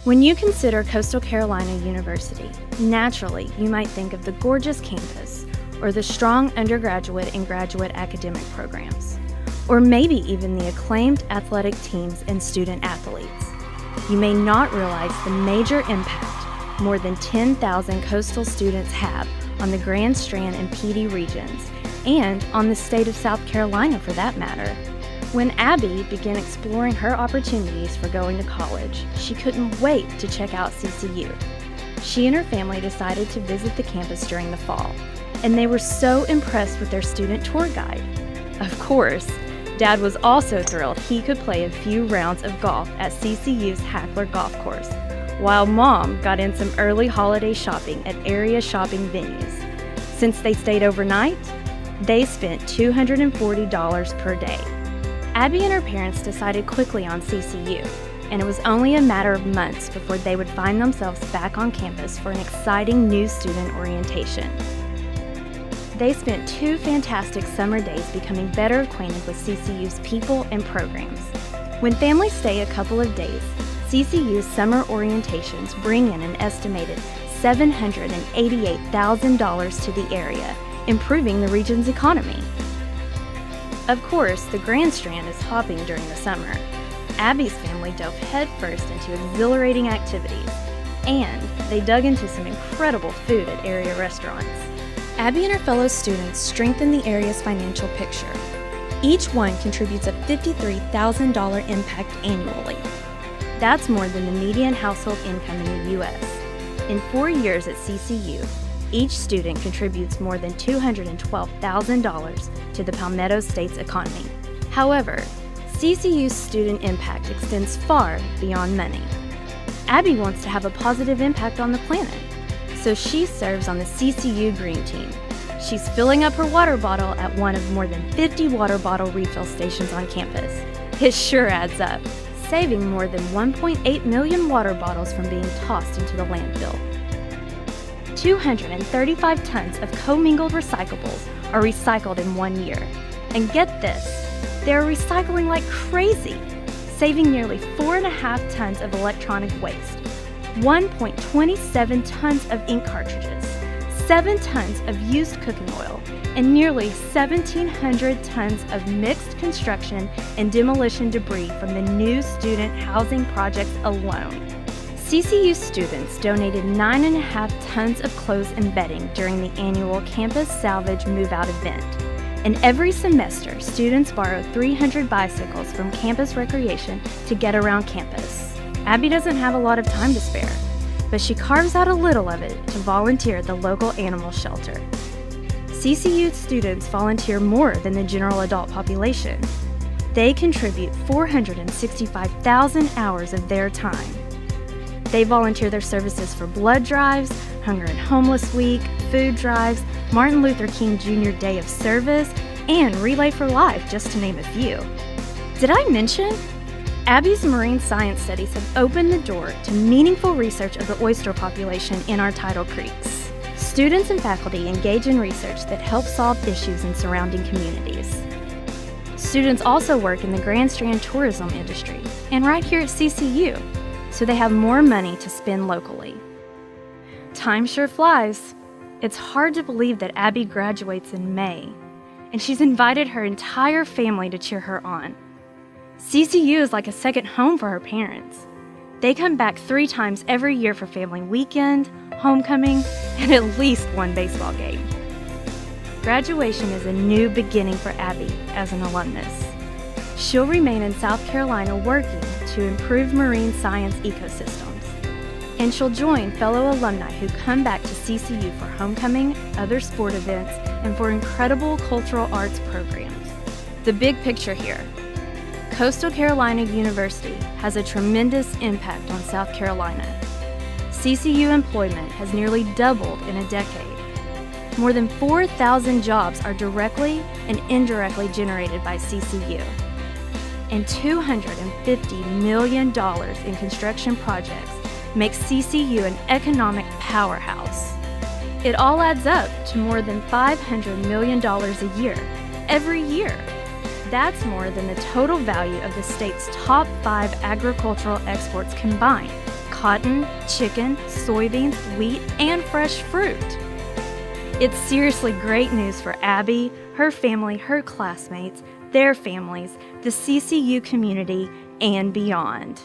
When you consider Coastal Carolina University, naturally you might think of the gorgeous campus or the strong undergraduate and graduate academic programs, or maybe even the acclaimed athletic teams and student athletes. You may not realize the major impact more than 10,000 coastal students have on the Grand Strand and PD regions, and on the state of South Carolina for that matter. When Abby began exploring her opportunities for going to college, she couldn't wait to check out CCU. She and her family decided to visit the campus during the fall, and they were so impressed with their student tour guide. Of course, Dad was also thrilled he could play a few rounds of golf at CCU's Hackler Golf Course, while Mom got in some early holiday shopping at area shopping venues. Since they stayed overnight, they spent $240 per day. Abby and her parents decided quickly on CCU, and it was only a matter of months before they would find themselves back on campus for an exciting new student orientation. They spent 2 fantastic summer days becoming better acquainted with CCU's people and programs. When families stay a couple of days, CCU's summer orientations bring in an estimated $788,000 to the area, improving the region's economy. Of course, the Grand Strand is hopping during the summer. Abby's family dove headfirst into exhilarating activities, and they dug into some incredible food at area restaurants. Abby and her fellow students strengthen the area's financial picture. Each one contributes a $53,000 impact annually. That's more than the median household income in the U.S. In 4 years at CCU, each student contributes more than $212,000 to the Palmetto State's economy. However, CCU's student impact extends far beyond money. Abby wants to have a positive impact on the planet, so she serves on the CCU Green Team. She's filling up her water bottle at one of more than 50 water bottle refill stations on campus. It sure adds up, saving more than 1.8 million water bottles from being tossed into the landfill. 235 tons of commingled recyclables are recycled in 1 year. And get this, they're recycling like crazy, saving nearly 4.5 tons of electronic waste, 1.27 tons of ink cartridges, 7 tons of used cooking oil, and nearly 1,700 tons of mixed construction and demolition debris from the new student housing projects alone. CCU students donated 9.5 tons of clothes and bedding during the annual Campus Salvage Move-Out event. And every semester, students borrow 300 bicycles from Campus Recreation to get around campus. Abby doesn't have a lot of time to spare, but she carves out a little of it to volunteer at the local animal shelter. CCU students volunteer more than the general adult population. They contribute 465,000 hours of their time. They volunteer their services for blood drives, Hunger and Homeless Week, food drives, Martin Luther King Jr. Day of Service, and Relay for Life, just to name a few. Did I mention? Abby's marine science studies have opened the door to meaningful research of the oyster population in our tidal creeks. Students and faculty engage in research that helps solve issues in surrounding communities. Students also work in the Grand Strand tourism industry, and right here at CCU, so they have more money to spend locally. Time sure flies. It's hard to believe that Abby graduates in May, and she's invited her entire family to cheer her on. CCU is like a second home for her parents. They come back 3 times every year for family weekend, homecoming, and at least one baseball game. Graduation is a new beginning for Abby as an alumnus. She'll remain in South Carolina working to improve marine science ecosystems. And she'll join fellow alumni who come back to CCU for homecoming, other sport events, and for incredible cultural arts programs. The big picture here. Coastal Carolina University has a tremendous impact on South Carolina. CCU employment has nearly doubled in a decade. More than 4,000 jobs are directly and indirectly generated by CCU. And $250 million in construction projects makes CCU an economic powerhouse. It all adds up to more than $500 million a year, every year. That's more than the total value of the state's top 5 agricultural exports combined, cotton, chicken, soybeans, wheat, and fresh fruit. It's seriously great news for Abby, her family, her classmates, their families, the CCU community, and beyond.